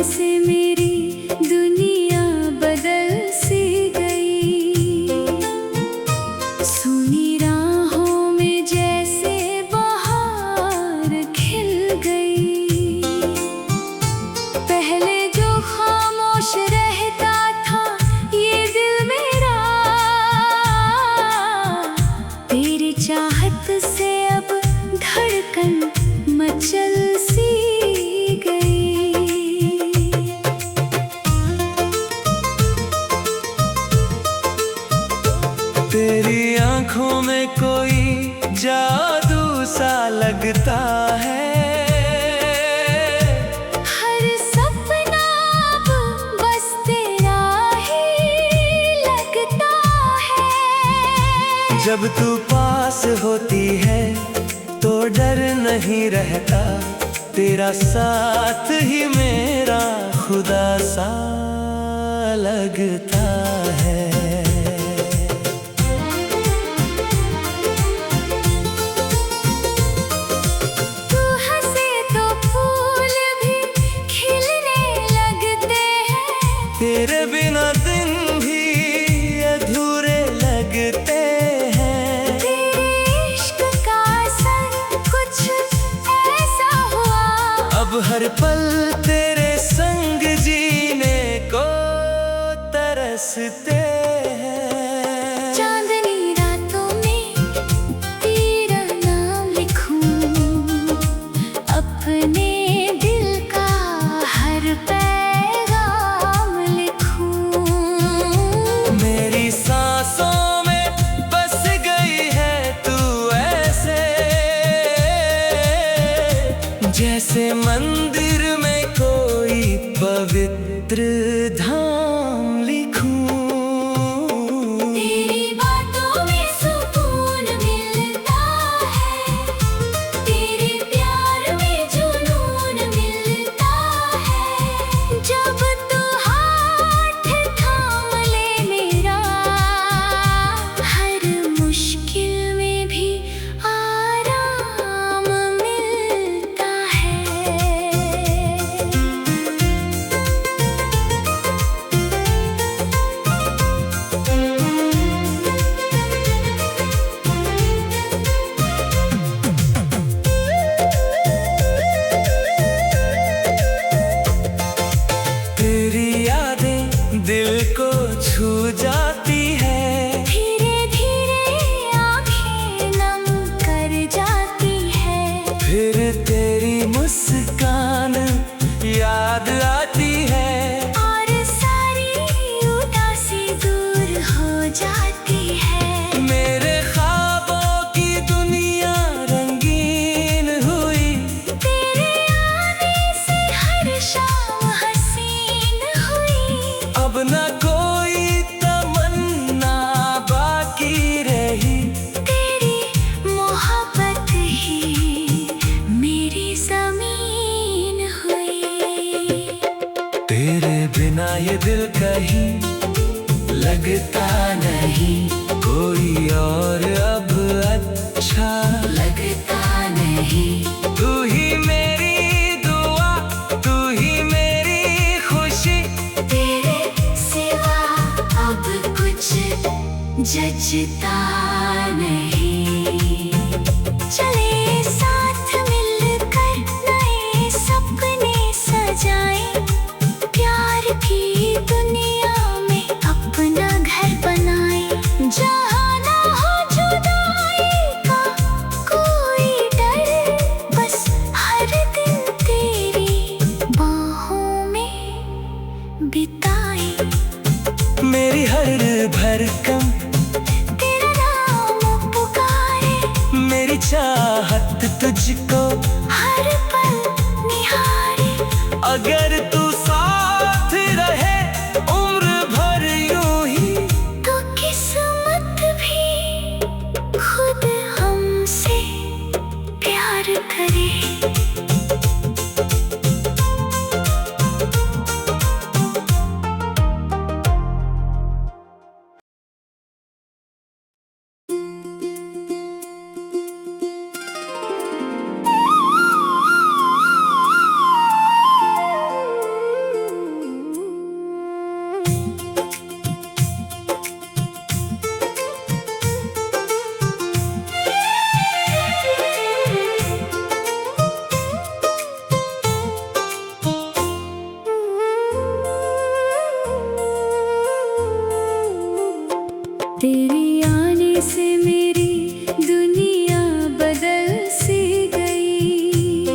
से मेरी दुनिया बदल सी गई। सुनी राहों में जैसे बहार खिल गई। पहले जो खामोश रहता था ये दिल मेरा, तेरी चाहत से अब धड़कन मचल सी गई। तेरी आंखों में कोई जादू सा लगता है। हर सपना अब बस तेरा ही लगता है। जब तू पास होती है तो डर नहीं रहता, तेरा साथ ही मेरा खुदा सा लगता है। तू हंसे तो फूल भी खिलने लगते हैं। तेरे बिना दिन भी अधूरे लगते हैं। तेरे इश्क का असर कुछ ऐसा हुआ, अब हर पल तेरे संग जीने को तरसते हैं। चांदनी रातों में तेरा नाम लिखूं, अपने दिल का हर पैगाम लिखूं। मेरी सांसों में बस गई है तू ऐसे, जैसे मंदिर में कोई पवित्र धाम लिखूं। तेरी बातों में सुकून मिलता है, तेरे प्यार में जुनून मिलता है। जब तू हाथ थाम ले मेरा, हर मुश्किल में भी आराम मिलता है। तेरी यादें दिल को छू जाती है। धीरे धीरे आँखें नम कर जाती है। फिर तेरी मुस्कान याद आती है। और सारी उदासी दूर हो जाती है। मेरे ख्वाबों की दुनिया रंगीन हुई। तेरे आने से हर शाम हसीन हुई। अब न कोई तमन्ना बाकी रही। तेरी मोहब्बत ही मेरी ज़मीन हुई। तेरे बिना ये दिल कहीं लगता नहीं, कोई और अब अच्छा लगता नहीं। तू ही मेरी दुआ, तू ही मेरी खुशी। तेरे सिवा अब कुछ जचता नहीं। चले साथ मिलकर नए सपने सजाएं, प्यार की दुनिया में अपना घर बनाएं। जहाँ ना हो जुदाई का कोई डर, बस हर दिन तेरी बाहों में बिताएं। मेरी हर भरकम तेरा नाम पुकारे, मेरी चाहत तुझको हर पल निहारे। अगर तू साथ रहे उम्र भर यूं ही, तो किस्मत भी खुद हमसे प्यार करे। तेरी आने से मेरी दुनिया बदल सी गई।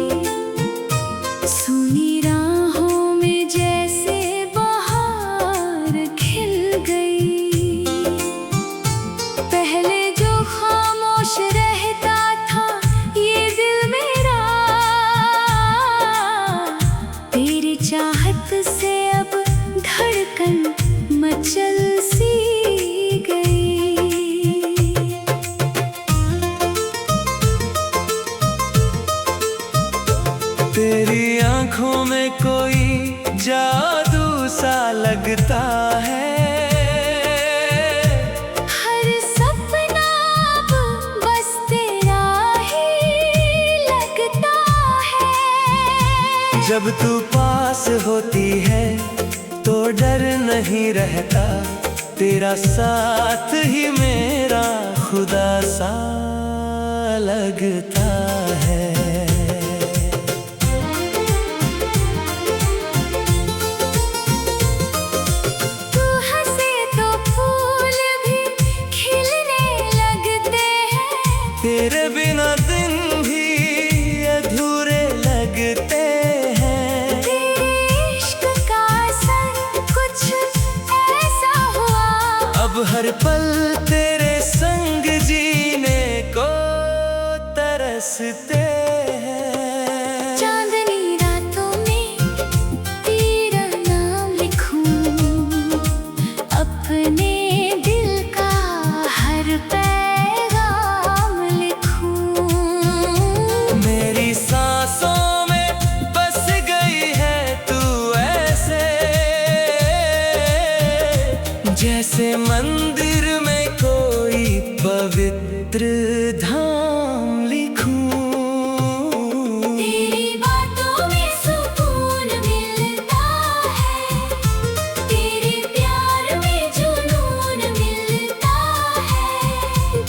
सुनी राहों में जैसे बहार खिल गई। पहले जो खामोश रहता था ये दिल मेरा, तेरी चाहत से अब धड़कन मचल सी गई। तेरी आंखों में कोई जादू सा लगता है। हर सपना अब बस तेरा ही लगता है। जब तू पास होती है तो डर नहीं रहता, तेरा साथ ही मेरा खुदा सा लगता है। तू हंसे तो फूल भी खिलने लगते हैं। तेरे बिना दिन भी अधूरे लगते हैं। तेरे इश्क का असर कुछ ऐसा हुआ, अब हर पल तेरे संग जीने को तरसते हैं। चांदनी रातों में तेरा नाम लिखूं, अपने दिल का हर पैगाम लिखूं। मेरी सांसों में बस गई है तू ऐसे, जैसे मंदिर में कोई पवित्र धाम लिखूं। तेरी बातों में सुकून मिलता है, तेरे प्यार में जुनून मिलता है।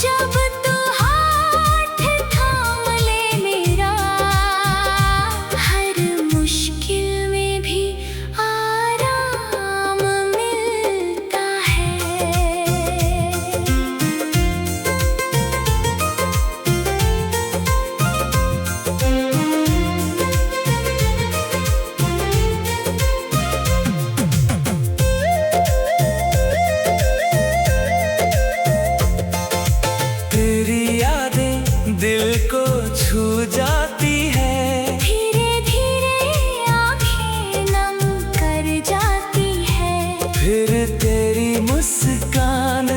जब तू हाथ थाम ले मेरा, हर मुश्किल में भी आराम मिलता है। तेरी यादें दिल को छू जाती है। धीरे धीरे आँखें नम कर जाती है। फिर तेरी मुस्कान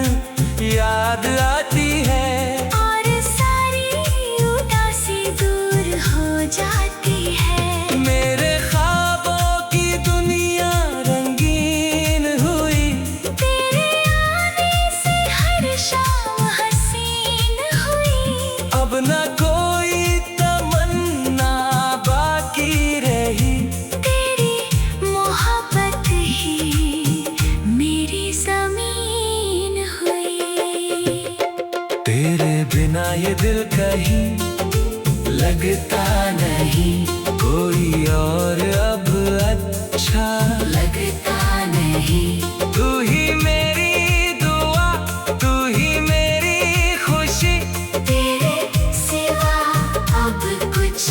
याद आती है। और सारी उदासी दूर हो जाती है। मेरे ख्वाबों की दुनिया रंगीन हुई। तेरे आने से हर शाम हसीन हुई। अब न कोई तमन्ना बाकी रही। तेरी मोहब्बत ही मेरी ज़मीन हुई। तेरे बिना ये दिल कहीं लगता नहीं, कोई और अब अच्छा लगता नहीं। तू ही मेरी दुआ, तू ही मेरी खुशी। तेरे सिवा अब कुछ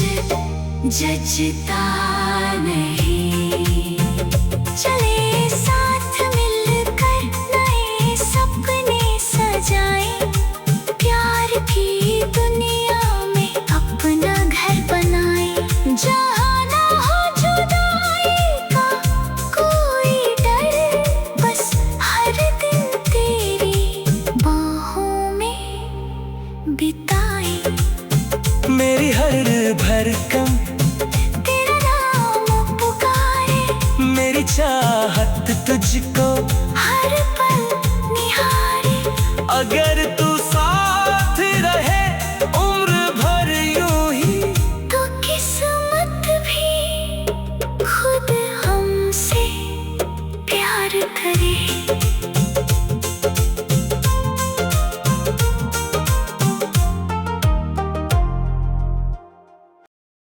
जचता नहीं। चले साथ मिलकर नए सपने सजाएं, प्यार की दुनिया में अपना घर बनाएं। जहाँ ना हो जुदाई का कोई डर, बस हर दिन तेरी बाहों में बिताएं। मेरी हर भरकम तेरा नाम पुकारे, मेरी चाहत तुझको हर पल निहारे। अगर